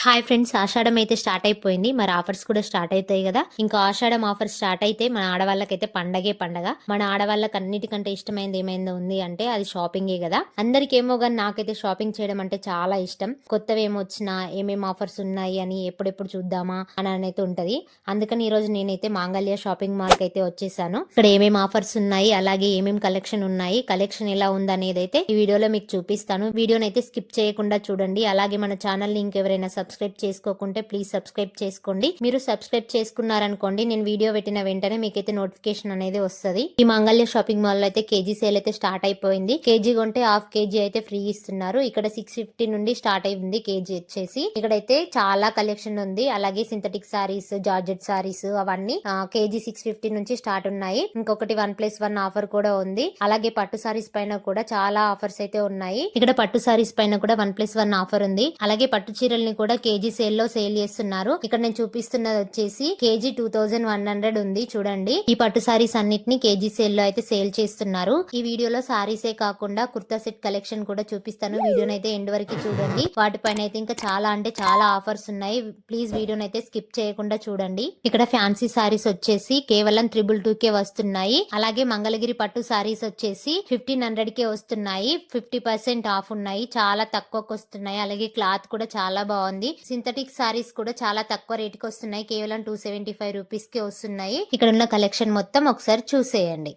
Hi friends, ఆషాఢం అయితే start అయిపోయింది. మరి ఆఫర్స్ కూడా స్టార్ట్ అవుతాయి కదా. ఇంకా ఆషాఢం ఆఫర్స్ స్టార్ట్ అయితే మన ఆడవాళ్ళకైతే పండగే పండగ. మన ఆడవాళ్ళకి అన్నిటికంటే ఇష్టమైనది ఏమైందో ఉంది అంటే అది షాపింగే కదా. అందరికేమో కానీ నాకైతే షాపింగ్ చేయడం అంటే చాలా ఇష్టం. కొత్తవి ఏమొచ్చినా ఏమేమి ఆఫర్స్ ఉన్నాయి అని ఎప్పుడెప్పుడు చూద్దామా అని అయితే ఉంటది. అందుకని ఈ రోజు నేనైతే మాంగళ్య షాపింగ్ మాల్ కి అయితే వచ్చేసాను. ఇక్కడ ఏమేమి ఆఫర్స్ ఉన్నాయి, అలాగే ఏమేమి కలెక్షన్ ఉన్నాయి, కలెక్షన్ ఎలా ఉంది అనేది అయితే ఈ వీడియోలో మీకు చూపిస్తాను. వీడియోని అయితే స్కిప్ చేయకుండా చూడండి. అలాగే మన ఛానల్ ని ఇంకెవరైనా సబ్స్క్రైబ్ చేసుకోకుంటే ప్లీజ్ సబ్స్క్రైబ్ చేసుకోండి. మీరు సబ్స్క్రైబ్ చేసుకున్నారనుకోండి, నేను వీడియో పెట్టిన వెంటనే మీకైతే నోటిఫికేషన్ అనేది వస్తుంది. ఈ మంగళ్య షాపింగ్ మాల్ లో అయితే కేజీ సేల్ అయితే స్టార్ట్ అయిపోయింది. కేజీ కొంటే హాఫ్ కేజీ అయితే ఫ్రీ ఇస్తున్నారు. ఇక్కడ 650 నుండి స్టార్ట్ అయింది కేజీ వచ్చేసి. ఇక్కడైతే చాలా కలెక్షన్ ఉంది. అలాగే సింథటిక్ సారీస్, జార్జెట్ సారీస్ అవన్నీ కేజీ 650 నుంచి స్టార్ట్ ఉన్నాయి. ఇంకొకటి 1+1 ఆఫర్ కూడా ఉంది. అలాగే పట్టు సారీస్ పైన కూడా చాలా ఆఫర్స్ అయితే ఉన్నాయి. ఇక్కడ పట్టు సారీస్ పైన కూడా 1+1 ఆఫర్ ఉంది. అలాగే పట్టు చీరల్ని కూడా కేజీ సేల్ లో సేల్ చేస్తున్నారు. ఇక్కడ నేను చూపిస్తున్నది వచ్చేసి కేజీ 2100 ఉంది. చూడండి, ఈ పట్టు సారీస్ అన్నిటిని కేజీ సేల్ లో అయితే సేల్ చేస్తున్నారు. ఈ వీడియోలో సారీసే కాకుండా కుర్తా సెట్ కలెక్షన్ కూడా చూపిస్తాను. వీడియోని అయితే ఎండ్ వరకు చూడండి. వాటిపైన అయితే ఇంకా చాలా అంటే చాలా ఆఫర్స్ ఉన్నాయి. ప్లీజ్ వీడియోని అయితే స్కిప్ చేయకుండా చూడండి. ఇక్కడ ఫ్యాన్సీ సారీస్ వచ్చేసి కేవలం 222 వస్తున్నాయి. అలాగే మంగళగిరి పట్టు సారీస్ వచ్చేసి 1500 వస్తున్నాయి. 50% ఆఫ్ ఉన్నాయి. చాలా తక్కువకు వస్తున్నాయి. అలాగే క్లాత్ కూడా చాలా బాగుంది. సింథటిక్ సారీస్ కూడా చాలా తక్కువ రేటుకి వస్తున్నాయి. కేవలం 275 రూపీస్ కి వస్తున్నాయి. ఇక్కడ ఉన్న కలెక్షన్ మొత్తం ఒకసారి చూసేయండి.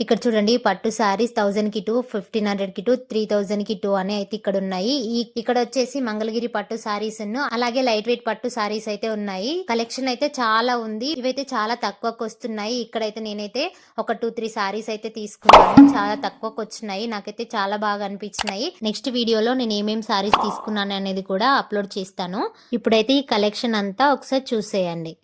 ఇక్కడ చూడండి, పట్టు సారీస్ 1000 కి 2, 1500 కి 2, 3000 కి 2 అని అయితే ఇక్కడ ఉన్నాయి. ఇక్కడ వచ్చేసి మంగళగిరి పట్టు సారీస్ అలాగే లైట్ వెయిట్ పట్టు సారీస్ అయితే ఉన్నాయి. కలెక్షన్ అయితే చాలా ఉంది. ఇవైతే చాలా తక్కువకు వస్తున్నాయి. ఇక్కడైతే నేనైతే ఒక 2-3 సారీస్ అయితే తీసుకున్నాను. చాలా తక్కువకు వచ్చినాయి. నాకైతే చాలా బాగా అనిపించినాయి. నెక్స్ట్ వీడియోలో నేను ఏమేమి సారీస్ తీసుకున్నాను అనేది కూడా అప్లోడ్ చేస్తాను. ఇప్పుడైతే ఈ కలెక్షన్ అంతా ఒకసారి చూసేయండి.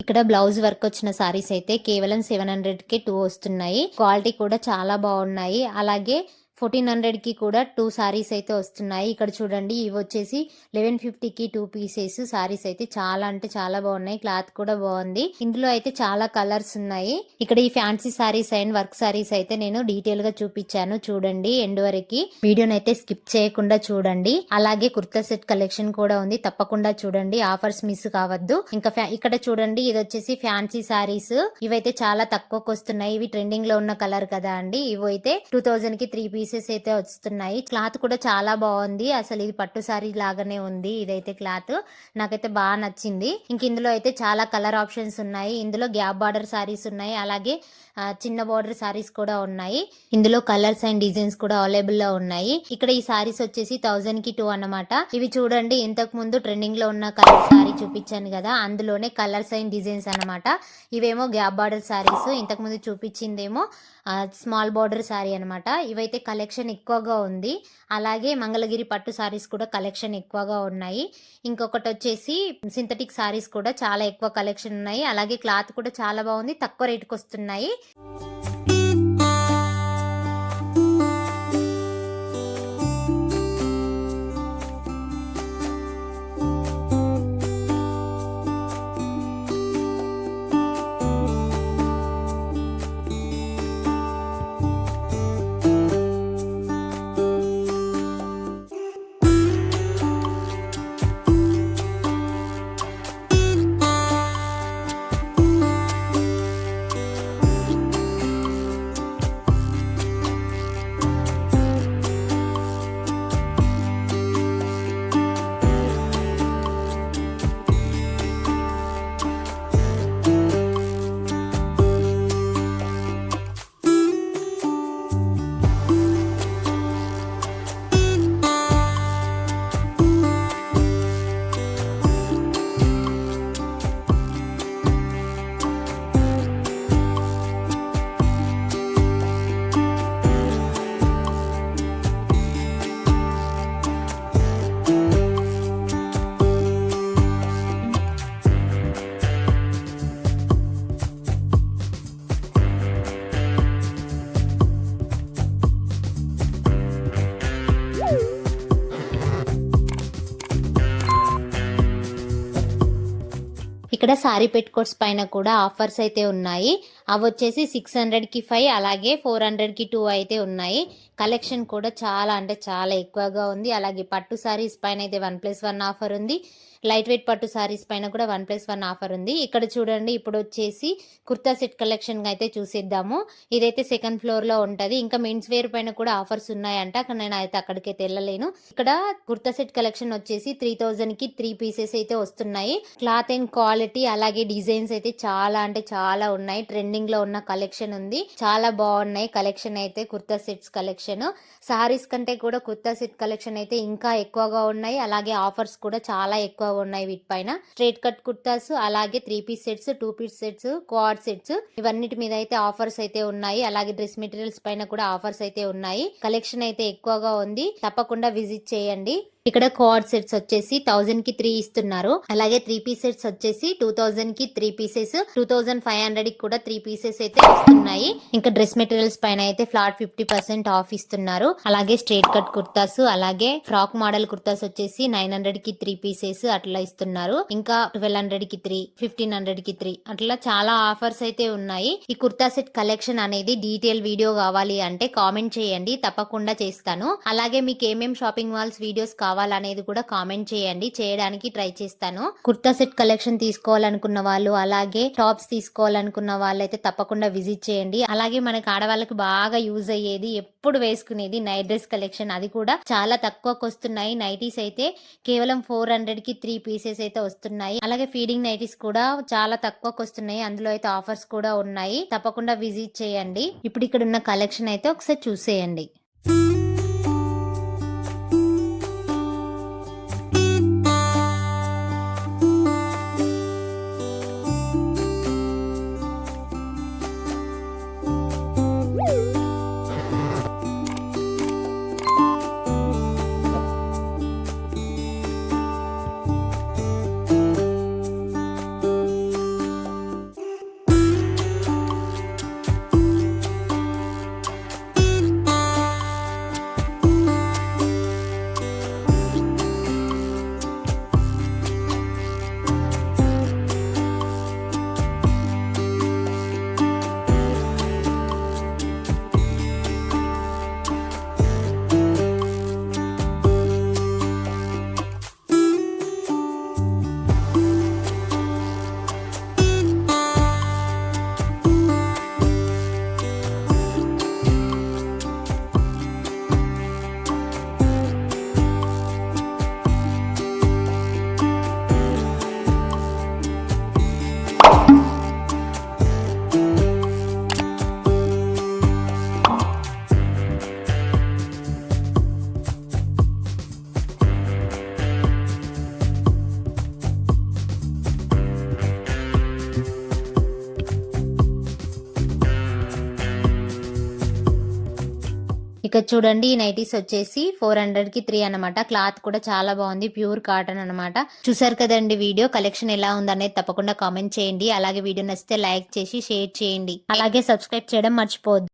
ఇక్కడ బ్లౌజ్ వర్క్ వచ్చిన సారీస్ అయితే కేవలం 700కే 2 వస్తున్నాయి. క్వాలిటీ కూడా చాలా బాగున్నాయి. అలాగే 1400కి కూడా 2 సారీస్ అయితే వస్తున్నాయి. ఇక్కడ చూడండి, ఇవి వచ్చేసి 1150కి 2 పీసెస్ సారీస్ అయితే చాలా అంటే చాలా బాగున్నాయి. క్లాత్ కూడా బాగుంది. ఇందులో అయితే చాలా కలర్స్ ఉన్నాయి. ఇక్కడ ఈ fancy saris and work saris అయితే నేను డీటెయిల్ గా చూపించాను. చూడండి ఎండ్ వరకు వీడియోని అయితే స్కిప్ చేయకుండా చూడండి. అలాగే కుర్తా సెట్ కలెక్షన్ కూడా ఉంది, తప్పకుండా చూడండి. ఆఫర్స్ మిస్ కావద్దు. ఇంకా ఇక్కడ చూడండి, ఇది వచ్చేసి ఫ్యాన్సీ సారీస్. ఇవైతే చాలా తక్కువకి వస్తున్నాయి. ఇవి ట్రెండింగ్ లో ఉన్న కలర్ కదా అండి. ఇవి అయితే 2000కి 3 పీసెస్ అయితే వస్తున్నాయి. క్లాత్ కూడా చాలా బాగుంది. అసలు ఇది పట్టు సారీ లాగానే ఉంది. ఇదైతే క్లాత్ నాకైతే బాగా నచ్చింది. ఇంక ఇందులో అయితే చాలా కలర్ ఆప్షన్స్ ఉన్నాయి. ఇందులో గ్యాప్ బార్డర్ సారీస్ ఉన్నాయి, అలాగే చిన్న బార్డర్ సారీస్ కూడా ఉన్నాయి. ఇందులో కలర్స్ అండ్ డిజైన్స్ కూడా అవైలబుల్ లో ఉన్నాయి. ఇక్కడ ఈ సారీస్ వచ్చేసి 1000కి 2 అన్నమాట. ఇవి చూడండి, ఇంతకు ముందు ట్రెండింగ్ లో ఉన్న కలర్ సారీ చూపించాను కదా, అందులోనే కలర్స్ అండ్ డిజైన్స్ అన్నమాట. ఇవేమో గ్యాప్ బార్డర్ సారీస్, ఇంతకు ముందు చూపించిందేమో స్మాల్ బార్డర్ సారీ అనమాట. ఇవైతే కలెక్షన్ ఎక్కువగా ఉంది. అలాగే మంగళగిరి పట్టు సారీస్ కూడా కలెక్షన్ ఎక్కువగా ఉన్నాయి. ఇంకొకటి వచ్చేసి సింథటిక్ సారీస్ కూడా చాలా ఎక్కువ కలెక్షన్ ఉన్నాయి. అలాగే క్లాత్ కూడా చాలా బాగుంది, తక్కువ రేటుకి వస్తున్నాయి. ఇక్కడ సారీ పెట్టుకోట్స్ పైన కూడా ఆఫర్స్ అయితే ఉన్నాయి. అవి వచ్చేసి 600కి 5, అలాగే 400కి 2 అయితే ఉన్నాయి. కలెక్షన్ కూడా చాలా అంటే చాలా ఎక్కువగా ఉంది. అలాగే పట్టు సారీస్ పైన అయితే 1+1 ఆఫర్ ఉంది. లైట్ వెయిట్ పట్టు సారీస్ పైన కూడా 1+1 ఆఫర్ ఉంది. ఇక్కడ చూడండి, ఇప్పుడు వచ్చేసి కుర్తా సెట్ కలెక్షన్ అయితే చూసేద్దాము. ఇదైతే సెకండ్ ఫ్లోర్ లో ఉంటది. ఇంకా మెన్స్ వేర్ పైన కూడా ఆఫర్స్ ఉన్నాయంట, నేను అయితే అక్కడికైతే వెళ్ళలేను. ఇక్కడ కుర్తా సెట్ కలెక్షన్ వచ్చేసి 3000కి 3 పీసెస్ అయితే వస్తున్నాయి. క్లాత్ అండ్ క్వాలిటీ అలాగే డిజైన్స్ అయితే చాలా అంటే చాలా ఉన్నాయి. ట్రెండింగ్ లో ఉన్న కలెక్షన్ ఉంది, చాలా బాగున్నాయి కలెక్షన్ అయితే. కుర్తా సెట్స్ కలెక్షన్ సారీస్ కంటే కూడా కుర్తా సెట్ కలెక్షన్ అయితే ఇంకా ఎక్కువగా ఉన్నాయి. అలాగే ఆఫర్స్ కూడా చాలా ఎక్కువ ఉన్నాయి వీటిపైన. స్ట్రైట్ కట్ కుర్తాస్, అలాగే 3 piece sets, 2 piece sets, quad sets, ఇవన్నిటి మీద అయితే ఆఫర్స్ అయితే ఉన్నాయి. అలాగే డ్రెస్ మెటీరియల్స్ పైన కూడా ఆఫర్స్ అయితే ఉన్నాయి. కలెక్షన్ అయితే ఎక్కువగా ఉంది, తప్పకుండా విజిట్ చేయండి. ఇక్కడ క్వాడ్ సెట్స్ వచ్చేసి 1000కి 3 ఇస్తున్నారు. అలాగే 3 పీస్ సెట్స్ వచ్చేసి 2000కి 3 పీసెస్, 2500కి కూడా 3 పీసెస్ అయితే వస్తున్నాయి. ఇంకా డ్రెస్ మెటీరియల్స్ పైన అయితే ఫ్లాట్ 50% ఆఫ్ ఇస్తున్నారు. అలాగే స్ట్రైట్ కట్ కుర్తాస్, అలాగే ఫ్రాక్ మోడల్ కుర్తాస్ వచ్చేసి 900కి 3 పీసెస్ అట్లా ఇస్తున్నారు. ఇంకా 1200కి 3, 1500కి 3 అట్లా చాలా ఆఫర్స్ అయితే ఉన్నాయి. ఈ కుర్తా సెట్ కలెక్షన్ అనేది డీటెయిల్ వీడియో కావాలి అంటే కామెంట్ చేయండి, తప్పకుండా చేస్తాను. అలాగే మీకు ఏమేం షాపింగ్ మాల్స్ వీడియోస్ కావాలనేది కూడా కామెంట్ చేయండి, చేయడానికి ట్రై చేస్తాను. కుర్తా సెట్ కలెక్షన్ తీసుకోవాలనుకున్న వాళ్ళు, అలాగే టాప్స్ తీసుకోవాలనుకున్న వాళ్ళు అయితే తప్పకుండా విజిట్ చేయండి. అలాగే మనకి ఆడవాళ్ళకి బాగా యూజ్ అయ్యేది, ఎప్పుడు వేసుకునేది నైట్ డ్రెస్ కలెక్షన్, అది కూడా చాలా తక్కువకు వస్తున్నాయి. నైటీస్ అయితే కేవలం 400కి 3 పీసెస్ అయితే వస్తున్నాయి. అలాగే ఫీడింగ్ నైటీస్ కూడా చాలా తక్కువకు వస్తున్నాయి. అందులో అయితే ఆఫర్స్ కూడా ఉన్నాయి, తప్పకుండా విజిట్ చేయండి. ఇప్పుడు ఇక్కడ ఉన్న కలెక్షన్ అయితే ఒకసారి చూసేయండి. ఇక్కడ చూడండి ఈ నైటీస్ వచ్చేసి 400 కి 3 అన్నమాట. క్లాత్ కూడా చాలా బాగుంది, ప్యూర్ కాటన్ అన్నమాట. చూసారు కదండి వీడియో. కలెక్షన్ ఎలా ఉందనేది తప్పకుండా కామెంట్ చేయండి. అలాగే వీడియో నచ్చితే లైక్ చేసి షేర్ చేయండి. అలాగే సబ్స్క్రైబ్ చేయడం మర్చిపోవద్దు.